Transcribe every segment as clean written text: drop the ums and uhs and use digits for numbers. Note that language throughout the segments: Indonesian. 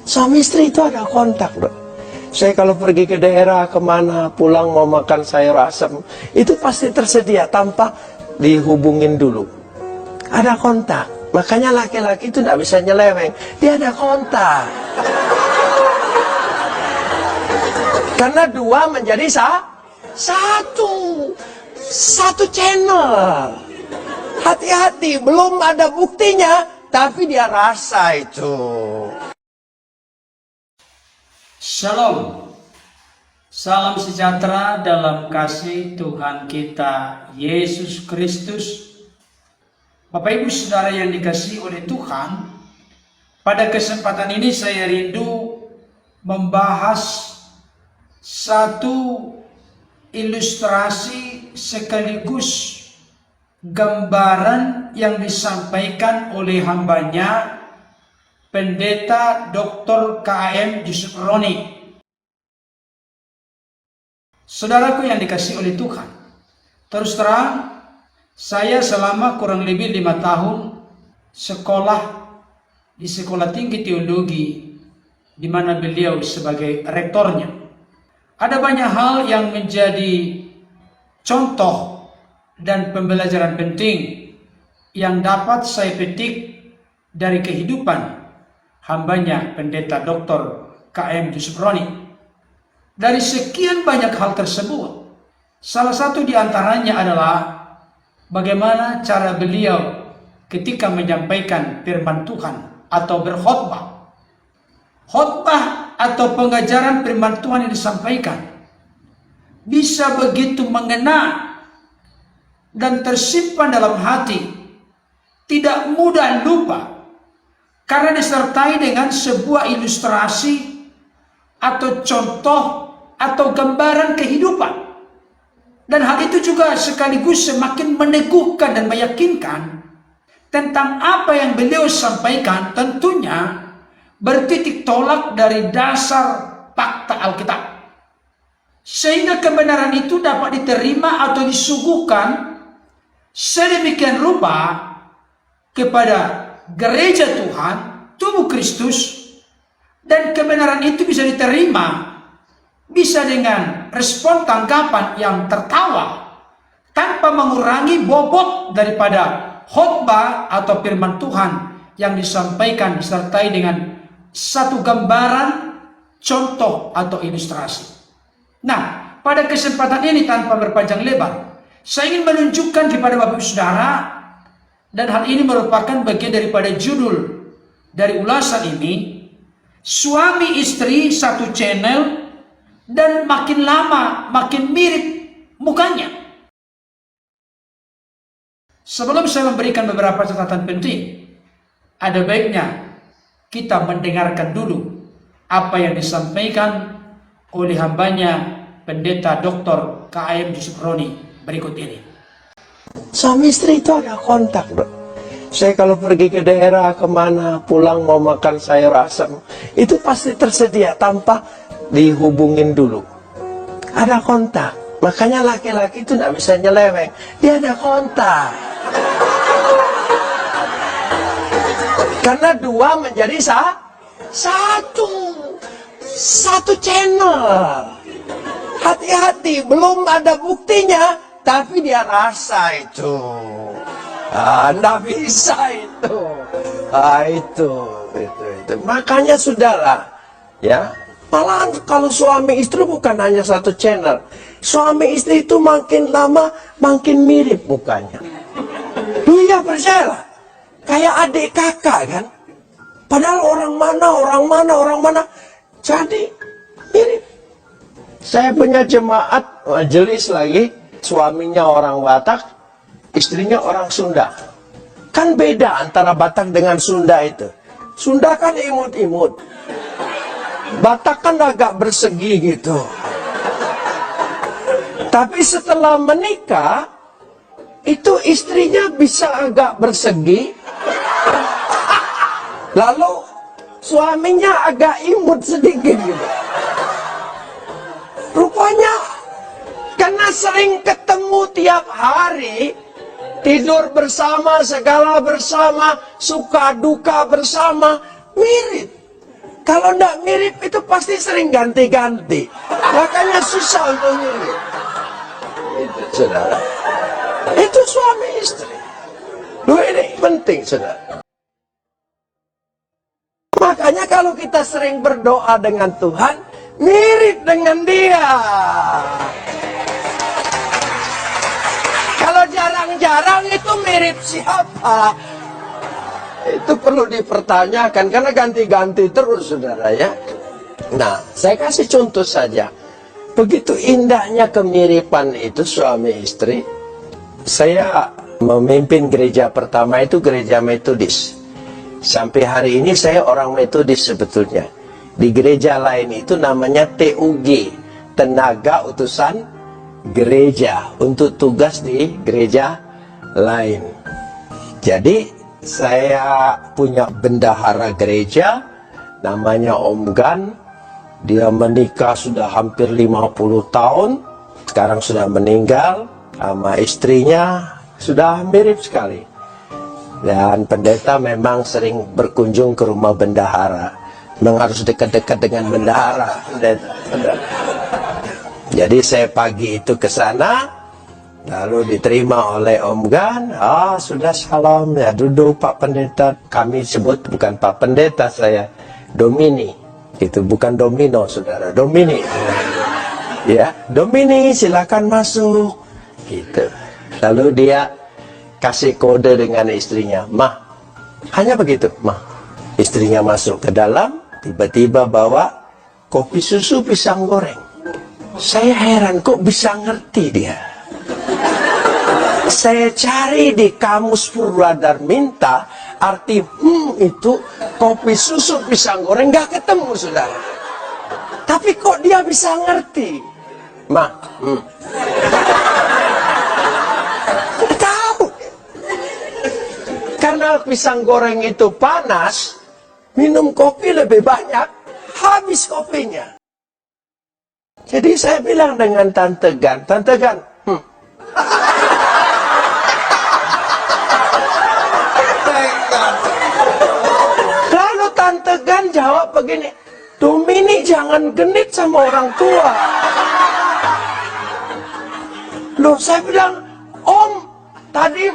Suami istri itu ada kontak, bro. Saya kalau pergi ke daerah kemana, pulang mau makan sayur asem, itu pasti tersedia tanpa dihubungin dulu. Ada kontak. Makanya laki-laki itu tidak bisa nyeleweng. Dia ada kontak. Karena dua menjadi satu. Satu channel. Hati-hati, belum ada buktinya, tapi dia rasa itu. Shalom, salam sejahtera dalam kasih Tuhan kita Yesus Kristus. Bapak Ibu Saudara yang dikasihi oleh Tuhan, pada kesempatan ini saya rindu membahas satu ilustrasi sekaligus gambaran yang disampaikan oleh hambanya Pendeta Dr. KAM Yusuf Roni. Saudaraku yang dikasihi oleh Tuhan, terus terang saya selama kurang lebih 5 tahun sekolah di Sekolah Tinggi Teologi, di mana beliau sebagai rektornya. Ada banyak hal yang menjadi contoh dan pembelajaran penting yang dapat saya petik dari kehidupan hambanya Pendeta Dr. KAM Yusuf Roni. Dari sekian banyak hal tersebut, salah satu di antaranya adalah bagaimana cara beliau ketika menyampaikan firman Tuhan atau berkhotbah. Khotbah atau pengajaran firman Tuhan yang disampaikan bisa begitu mengena dan tersimpan dalam hati, tidak mudah lupa, karena disertai dengan sebuah ilustrasi atau contoh atau gambaran kehidupan. Dan hal itu juga sekaligus semakin meneguhkan dan meyakinkan tentang apa yang beliau sampaikan tentunya bertitik tolak dari dasar fakta Alkitab. Sehingga kebenaran itu dapat diterima atau disuguhkan sedemikian rupa kepada gereja Tuhan, tubuh Kristus, dan kebenaran itu bisa diterima, bisa dengan respon tanggapan yang tertawa, tanpa mengurangi bobot daripada khotbah atau firman Tuhan yang disampaikan disertai dengan satu gambaran, contoh atau ilustrasi. Nah, pada kesempatan ini tanpa berpanjang lebar, saya ingin menunjukkan kepada Bapak Ibu Saudara, dan hal ini merupakan bagian daripada judul dari ulasan ini, suami istri satu channel dan makin lama makin mirip mukanya. Sebelum saya memberikan beberapa catatan penting, ada baiknya kita mendengarkan dulu apa yang disampaikan oleh hambanya Pendeta Dr. KAM Yusuf Roni berikut ini. Suami istri itu ada kontak, bro. Saya kalau pergi ke daerah kemana, pulang mau makan sayur asem, itu pasti tersedia tanpa dihubungin dulu. Ada kontak. Makanya laki-laki itu tidak bisa nyeleweng. Dia ada kontak. Karena dua menjadi satu. Satu channel. Hati-hati, belum ada buktinya, tapi dia rasa itu. Anda bisa itu. Itu. Makanya sudahlah, ya. Malahan kalau suami istri bukan hanya satu channel. Suami istri itu makin lama makin mirip mukanya. Iya, percayalah. Kayak adik kakak kan. Padahal orang mana. Jadi mirip. Saya punya jemaat majelis lagi. Suaminya orang Batak, istrinya orang Sunda. Kan beda antara Batak dengan Sunda itu. Sunda kan imut-imut. Batak kan agak bersegi gitu. Tapi setelah menikah, itu istrinya bisa agak bersegi. Lalu suaminya agak imut sedikit gitu. Rupanya karena sering ketemu tiap hari, tidur bersama, segala bersama, suka duka bersama, mirip. Kalau tidak mirip itu pasti sering ganti-ganti. Makanya susah untuk mirip. Itu saudara. Itu suami istri. Loh, ini penting saudara. Makanya kalau kita sering berdoa dengan Tuhan, mirip dengan Dia. Kalau jarang-jarang itu mirip siapa? Itu perlu dipertanyakan karena ganti-ganti terus saudara ya. Nah, saya kasih contoh saja. Begitu indahnya kemiripan itu suami istri. Saya memimpin gereja pertama itu gereja Metodis. Sampai hari ini saya orang Metodis sebetulnya. Di gereja lain itu namanya TUG, Tenaga Utusan Gereja, untuk tugas di gereja lain. Jadi saya punya bendahara gereja namanya Om Gan. Dia menikah sudah hampir 50 tahun. Sekarang sudah meninggal. Sama istrinya sudah mirip sekali. Dan pendeta memang sering berkunjung ke rumah bendahara. Memang harus dekat-dekat dengan bendahara, pendeta. Jadi saya pagi itu ke sana, lalu diterima oleh Om Gan. Sudah salam, ya duduk Pak Pendeta. Kami sebut bukan Pak Pendeta, saya Domini. Itu bukan domino, saudara, Domini. Ya, Domini silakan masuk. Gitu. Lalu dia kasih kode dengan istrinya, Mah. Hanya begitu, Mah. Istrinya masuk ke dalam, tiba-tiba bawa kopi susu pisang goreng. Saya heran, kok bisa ngerti dia. Saya cari di kamus Purwadarminta, arti itu kopi susu pisang goreng, nggak ketemu saudara. Tapi kok dia bisa ngerti? Ma, tahu. Karena pisang goreng itu panas, minum kopi lebih banyak, habis kopinya. Jadi saya bilang dengan Tante Gan, Lalu Tante Gan jawab begini, Domini jangan genit sama orang tua. Loh, saya bilang, Om, tadi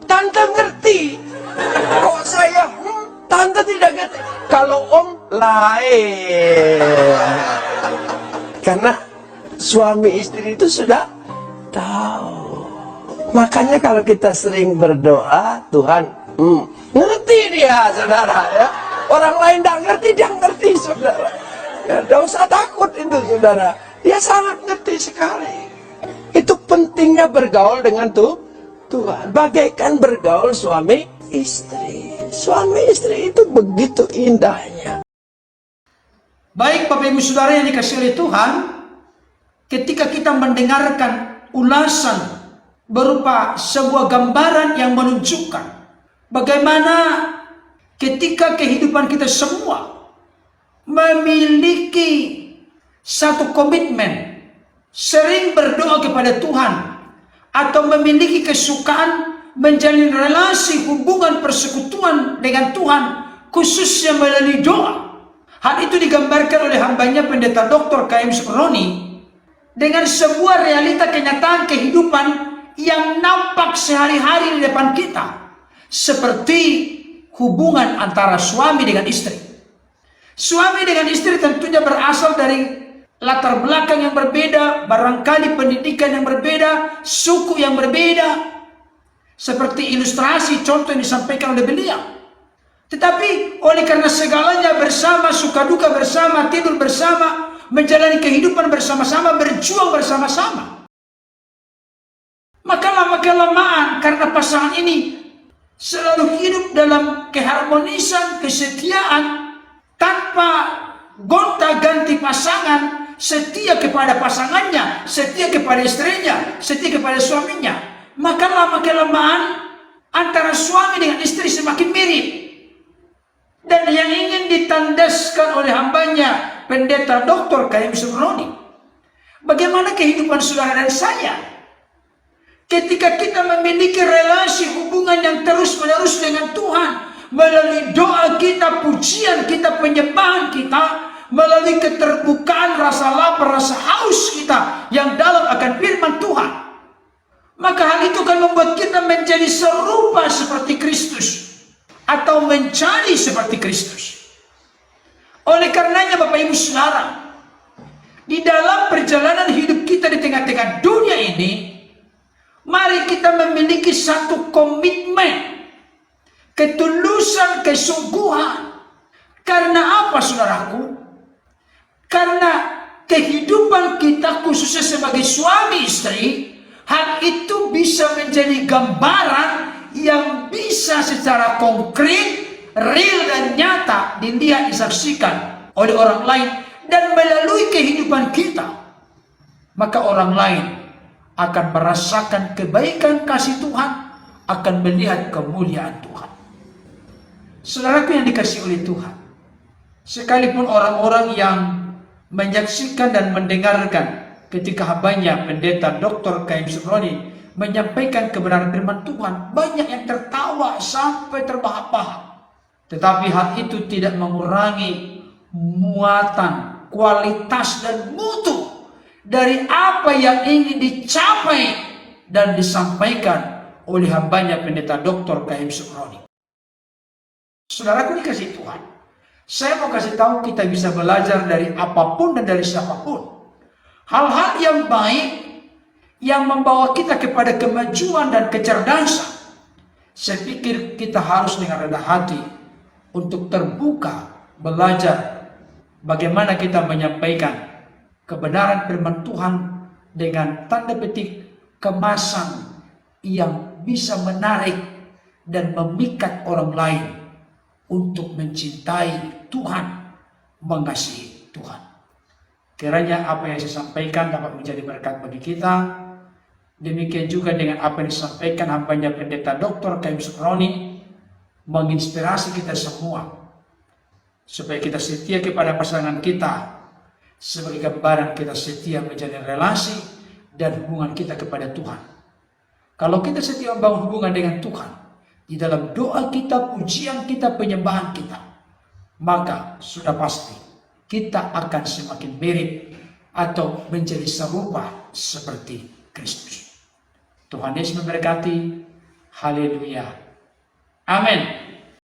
Tante ngerti. Kok saya Tante tidak ngerti. Kalau Om lain. Karena suami istri itu sudah tahu. Makanya kalau kita sering berdoa, Tuhan ngerti dia, saudara ya. Orang lain tidak ngerti, dia ngerti, saudara. Ya, tidak usah takut itu, saudara. Dia sangat ngerti sekali. Itu pentingnya bergaul dengan Tuhan. Bagaikan bergaul suami istri. Suami istri itu begitu indahnya. Baik Bapak Ibu Saudara yang dikasihi oleh Tuhan, ketika kita mendengarkan ulasan berupa sebuah gambaran yang menunjukkan bagaimana ketika kehidupan kita semua memiliki satu komitmen, sering berdoa kepada Tuhan, atau memiliki kesukaan menjalin relasi hubungan persekutuan dengan Tuhan, khususnya melalui doa. Hal itu digambarkan oleh hambanya Pendeta Dr. K.M. Suproni dengan sebuah realita kenyataan kehidupan yang nampak sehari-hari di depan kita, seperti hubungan antara suami dengan istri. Suami dengan istri tentunya berasal dari latar belakang yang berbeda, barangkali pendidikan yang berbeda, suku yang berbeda, seperti ilustrasi contoh yang disampaikan oleh beliau. Tetapi oleh karena segalanya bersama, suka duka bersama, tidur bersama, menjalani kehidupan bersama-sama, berjuang bersama-sama, maka lama-kelamaan karena pasangan ini selalu hidup dalam keharmonisan, kesetiaan, tanpa gonta-ganti pasangan, setia kepada pasangannya, setia kepada istrinya, setia kepada suaminya, maka lama-kelamaan antara suami dengan istri semakin mirip. Dan yang ingin ditandaskan oleh hambanya Pendeta Dr. K.M. Suproni, bagaimana kehidupan saudara dan saya ketika kita memiliki relasi hubungan yang terus-menerus dengan Tuhan, melalui doa kita, pujian kita, penyembahan kita, melalui keterbukaan rasa lapar, rasa haus kita yang dalam akan firman Tuhan. Maka hal itu akan membuat kita menjadi serupa seperti Kristus, atau menjadi seperti Kristus. Oleh karenanya Bapak Ibu Saudara, di dalam perjalanan hidup kita di tengah-tengah dunia ini, mari kita memiliki satu komitmen, ketulusan, kesungguhan. Karena apa saudaraku? Karena kehidupan kita khususnya sebagai suami istri, hal itu bisa menjadi gambaran yang bisa secara konkret, real dan nyata dilihat, disaksikan oleh orang lain, dan melalui kehidupan kita, maka orang lain akan merasakan kebaikan kasih Tuhan, akan melihat kemuliaan Tuhan. Saudaraku yang dikasihi oleh Tuhan, sekalipun orang-orang yang menyaksikan dan mendengarkan ketika hambanya Pendeta Dr. K.M. Sukroni menyampaikan kebenaran firman Tuhan, banyak yang tertawa sampai terbahak-bahak. Tetapi hal itu tidak mengurangi muatan, kualitas dan mutu dari apa yang ingin dicapai dan disampaikan oleh hambanya Pendeta Dr. K.M. Sukroni. Saudaraku dikasih Tuhan, saya mau kasih tahu kita bisa belajar dari apapun dan dari siapapun. Hal-hal yang baik yang membawa kita kepada kemajuan dan kecerdasan. Saya pikir kita harus dengan rendah hati untuk terbuka belajar bagaimana kita menyampaikan kebenaran firman Tuhan dengan tanda petik kemasan yang bisa menarik dan memikat orang lain untuk mencintai Tuhan, mengasihi Tuhan. Kiranya apa yang saya sampaikan dapat menjadi berkat bagi kita. Demikian juga dengan apa yang disampaikan hambanya Pendeta Dr. K.M. Sukroni, menginspirasi kita semua supaya kita setia kepada pasangan kita sebagai gambaran kita setia menjalin relasi dan hubungan kita kepada Tuhan. Kalau kita setia membangun hubungan dengan Tuhan di dalam doa kita, pujian kita, penyembahan kita, maka sudah pasti kita akan semakin mirip atau menjadi serupa seperti Kristus. Tuhan Yesus memberkati. Haleluya. Amin.